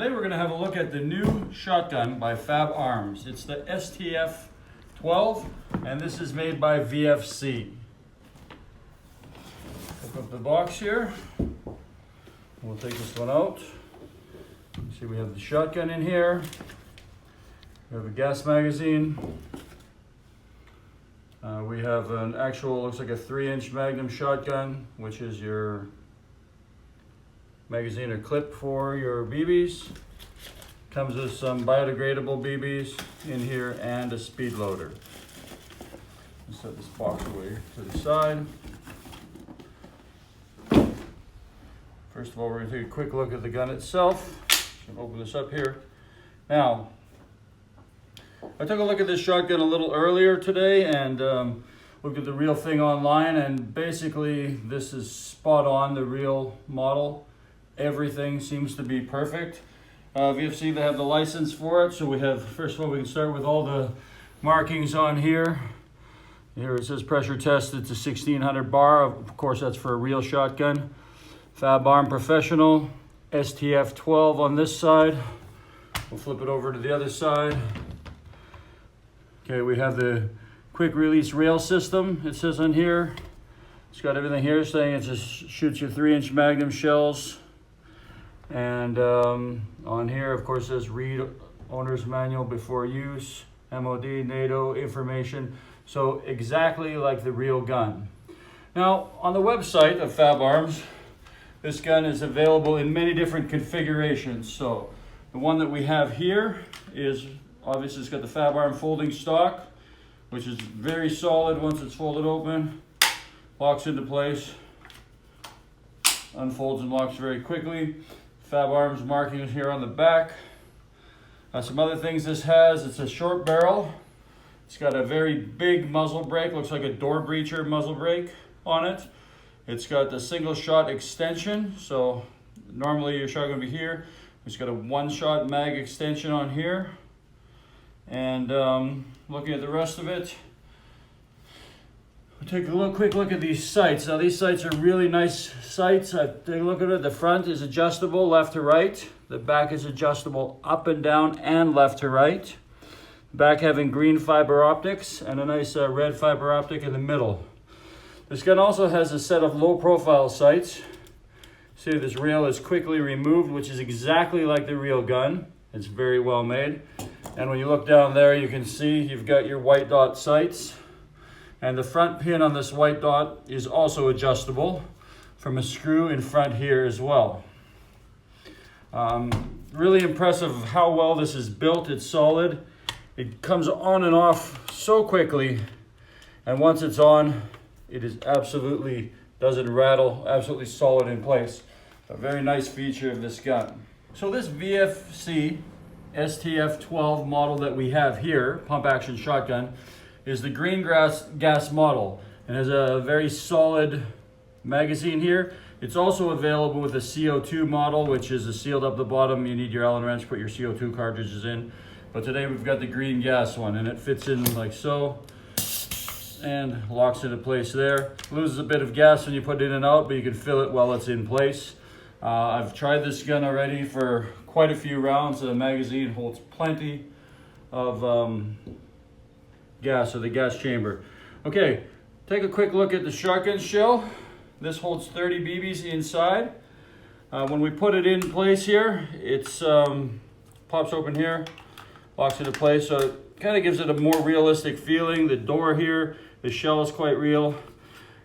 Today we're going to have a look at the new shotgun by Fabarm. It's the STF 12, and this is made by VFC. Open up the box here. We'll take this one out. See, we have the shotgun in here. We have a gas magazine. We have an actual, looks like a 3-inch Magnum shotgun, which is your magazine or clip for your BBs. Comes with some biodegradable BBs in here and a speed loader. Let's set this box away to the side. First of all, we're going to take a quick look at the gun itself. I'm going to open this up here. Now, I took a look at this shotgun a little earlier today and looked at the real thing online, and basically this is spot on, the real model. Everything seems to be perfect. VFC, they have the license for it, so we have, first of all, we can start with all the markings on here. Here it says pressure test, it's a 1600 bar, of course that's for a real shotgun. Fabarm Professional, STF 12 on this side. We'll flip it over to the other side. Okay, we have the quick release rail system, it says on here. It's got everything here saying it just shoots your 3-inch Magnum shells. And on here, of course, says read owner's manual before use, MOD, NATO information. So exactly like the real gun. Now, on the website of Fabarm, this gun is available in many different configurations. So the one that we have here is, obviously it's got the Fabarm folding stock, which is very solid once it's folded open. Locks into place, unfolds and locks very quickly. Fabarm's markings here on the back. Some other things this has, it's a short barrel. It's got a very big muzzle brake, looks like a door breacher muzzle brake on it. It's got the single shot extension, so normally your shotgun would be here. It's got a 1-shot mag extension on here. And looking at the rest of it, we'll take a quick look at these sights. Now these sights are really nice sights. Take a look at it. The front is adjustable left to right. The back is adjustable up and down and left to right. Back having green fiber optics and a nice red fiber optic in the middle. This gun also has a set of low profile sights. See, this rail is quickly removed, which is exactly like the real gun. It's very well made. And when you look down there, you can see you've got your white dot sights. And the front pin on this white dot is also adjustable from a screw in front here as well. Really impressive how well this is built. It's solid. It comes on and off so quickly. And once it's on, it is absolutely, doesn't rattle, absolutely solid in place. A very nice feature of this gun. So this VFC STF 12 model that we have here, pump action shotgun, is the green gas model and has a very solid magazine here. It's also available with a CO2 model, which is a sealed up the bottom. You need your Allen wrench to put your CO2 cartridges in. But today we've got the green gas one, and it fits in like so and locks into place there. Loses a bit of gas when you put it in and out, but you can fill it while it's in place. I've tried this gun already for quite a few rounds. The magazine holds plenty of gas, or the gas chamber. Okay, take a quick look at the shotgun shell. This holds 30 BBs inside. When we put it in place here, it's pops open here, locks into place, so it kind of gives it a more realistic feeling. The door here, the shell is quite real.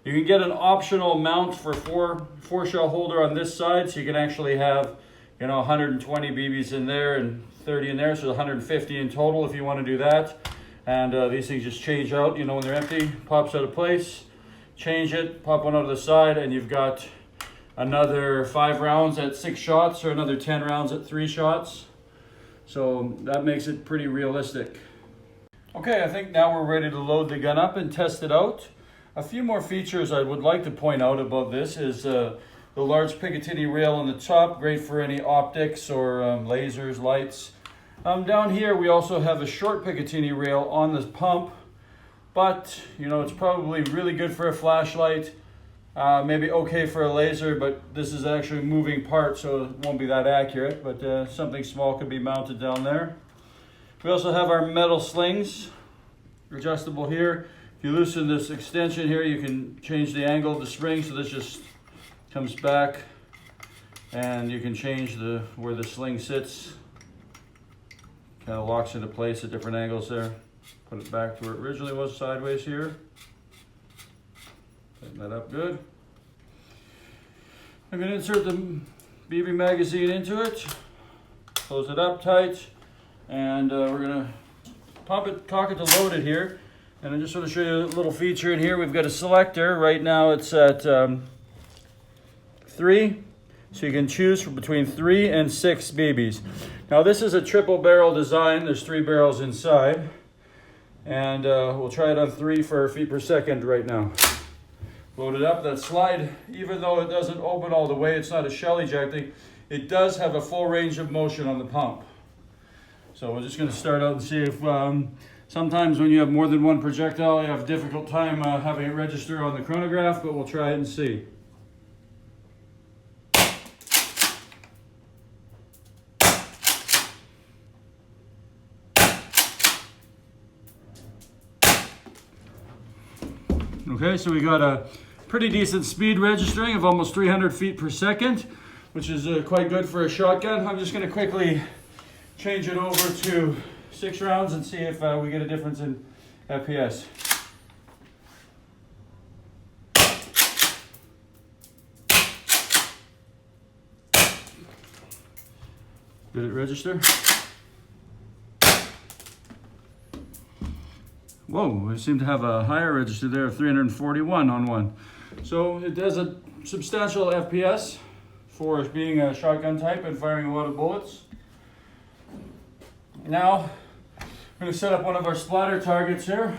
You can get an optional mount for four shell holder on this side, so you can actually have, 120 BBs in there and 30 in there, so 150 in total if you want to do that. And these things just change out, when they're empty, pops out of place, change it, pop one out of the side, and you've got another 5 rounds at 6 shots or another 10 rounds at 3 shots. So that makes it pretty realistic. Okay, I think now we're ready to load the gun up and test it out. A few more features I would like to point out about this is the large Picatinny rail on the top, great for any optics or lasers, lights. Down here we also have a short Picatinny rail on the pump, but it's probably really good for a flashlight. maybe okay for a laser, but this is actually a moving part, so it won't be that accurate, but something small could be mounted down there. We also have our metal slings, adjustable here. If you loosen this extension here, you can change the angle of the spring, so this just comes back, and you can change where the sling sits. Kind of locks into place at different angles there. Put it back to where it originally was, sideways here. Tighten that up good. I'm going to insert the BB magazine into it, close it up tight, and we're going to pop it, cock it to load it here. And I just want to show you a little feature in here. We've got a selector. Right now it's at 3, so you can choose from between 3 and 6 BBs. Now this is a triple barrel design. There's 3 barrels inside, and we'll try it on 3 feet per second right now. Load it up. That slide, even though it doesn't open all the way, it's not a shell ejecting, it does have a full range of motion on the pump. So we're just going to start out and see if sometimes when you have more than one projectile, you have a difficult time having it register on the chronograph, but we'll try it and see. Okay, so we got a pretty decent speed registering of almost 300 feet per second, which is quite good for a shotgun. I'm just going to quickly change it over to 6 rounds and see if we get a difference in FPS. Did it register? Whoa, we seem to have a higher register there of 341 on one. So it does a substantial FPS for being a shotgun type and firing a lot of bullets. Now, I'm going to set up one of our splatter targets here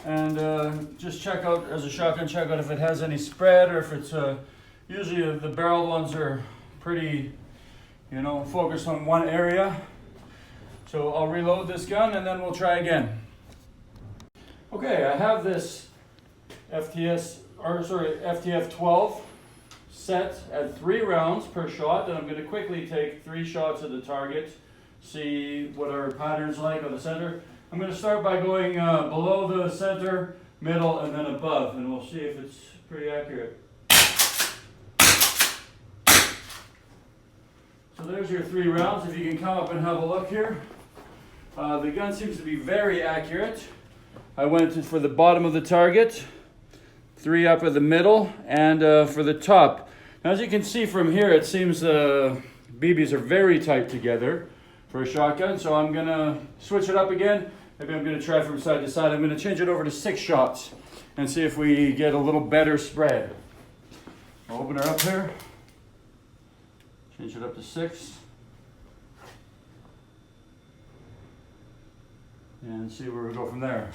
and just check out, as a shotgun, check out if it has any spread, or if it's, usually the barrel ones are pretty, focused on one area. So I'll reload this gun and then we'll try again. Okay, I have this FTF 12 set at 3 rounds per shot, and I'm going to quickly take 3 shots at the target, see what our pattern's like on the center. I'm going to start by going below the center, middle, and then above, and we'll see if it's pretty accurate. So there's your 3 rounds. If you can come up and have a look here. The gun seems to be very accurate. I went for the bottom of the target, 3 up at the middle, and for the top. Now, as you can see from here, it seems the BBs are very tight together for a shotgun, so I'm going to switch it up again. Maybe I'm going to try from side to side. I'm going to change it over to 6 shots and see if we get a little better spread. I'll open her up here, change it up to 6, and see where we go from there.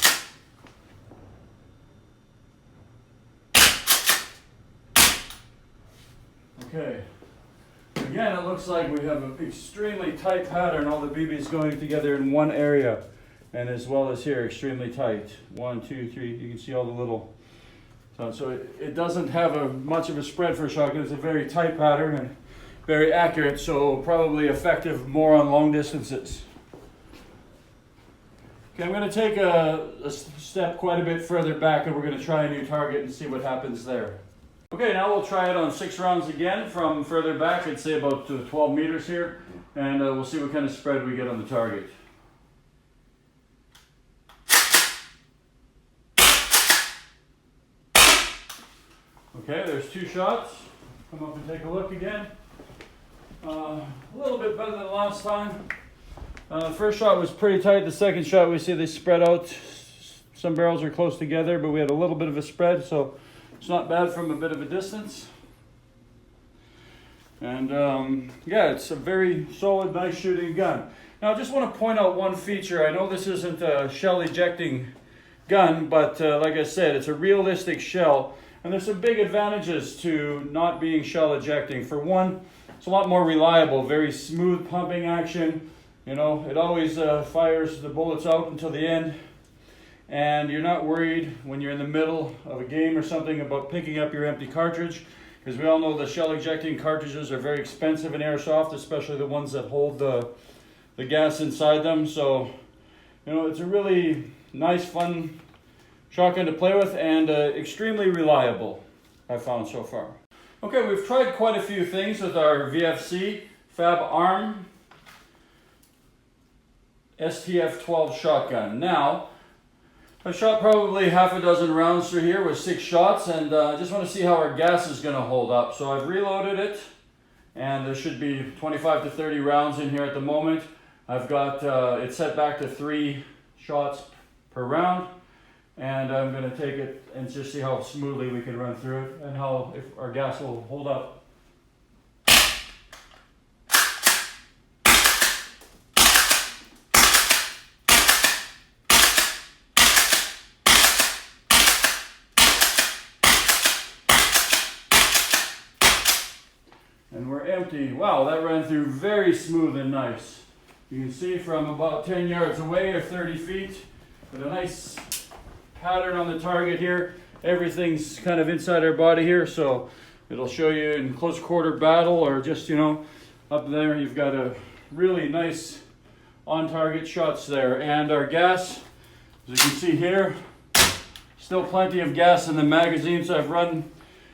Okay, again, it looks like we have an extremely tight pattern, all the BBs going together in one area, and as well as here, extremely tight. 1, 2, 3, you can see all the little, so it doesn't have much of a spread for a shotgun. It's a very tight pattern and very accurate, so probably effective more on long distances. Okay, I'm going to take a step quite a bit further back, and we're going to try a new target and see what happens there. Okay, now we'll try it on 6 rounds again from further back. I'd say about 12 meters here, and we'll see what kind of spread we get on the target. Okay, there's 2 shots. Come up and take a look again. A little bit better than last time. The first shot was pretty tight. The second shot, we see they spread out. Some barrels are close together, but we had a little bit of a spread, so it's not bad from a bit of a distance. And yeah, it's a very solid, nice shooting gun. Now I just want to point out one feature. I know this isn't a shell ejecting gun, but like I said, it's a realistic shell. And there's some big advantages to not being shell ejecting. For one, it's a lot more reliable, very smooth pumping action. It always fires the bullets out until the end. and you're not worried when you're in the middle of a game or something about picking up your empty cartridge, because we all know the shell ejecting cartridges are very expensive in airsoft, especially the ones that hold the gas inside them. So, you know, it's a really nice, fun shotgun to play with, and extremely reliable, I've found so far. Okay, we've tried quite a few things with our VFC Fabarm STF 12 shotgun. Now, I shot probably half a dozen rounds through here with 6 shots, and I just want to see how our gas is going to hold up. So I've reloaded it, and there should be 25 to 30 rounds in here at the moment. I've got it set back to 3 shots per round, and I'm going to take it and just see how smoothly we can run through it and how if our gas will hold up. And we're empty. Wow, that ran through very smooth and nice. You can see from about 10 yards away or 30 feet, with a nice pattern on the target here. Everything's kind of inside our body here, so it'll show you in close quarter battle or just, you know, up there. You've got a really nice on target shots there. And our gas, as you can see here, still plenty of gas in the magazine, so I've run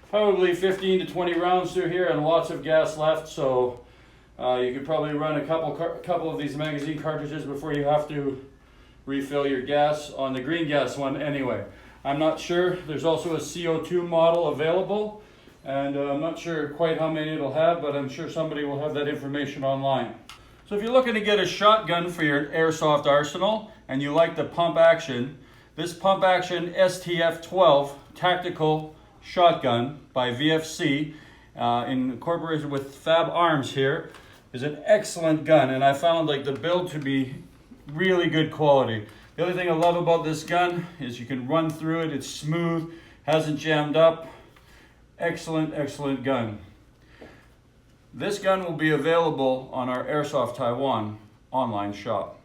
probably 15 to 20 rounds through here and lots of gas left, so you could probably run a couple of these magazine cartridges before you have to refill your gas on the green gas one anyway. I'm not sure. There's also a CO2 model available, and I'm not sure quite how many it'll have, but I'm sure somebody will have that information online. So if you're looking to get a shotgun for your airsoft arsenal and you like the pump action, this pump action STF 12 tactical shotgun by VFC in cooperation with Fabarm here is an excellent gun, and I found like the build to be really good quality. The other thing I love about this gun is you can run through it. It's smooth, hasn't jammed up. Excellent, excellent gun. This gun will be available on our Airsoft Taiwan online shop.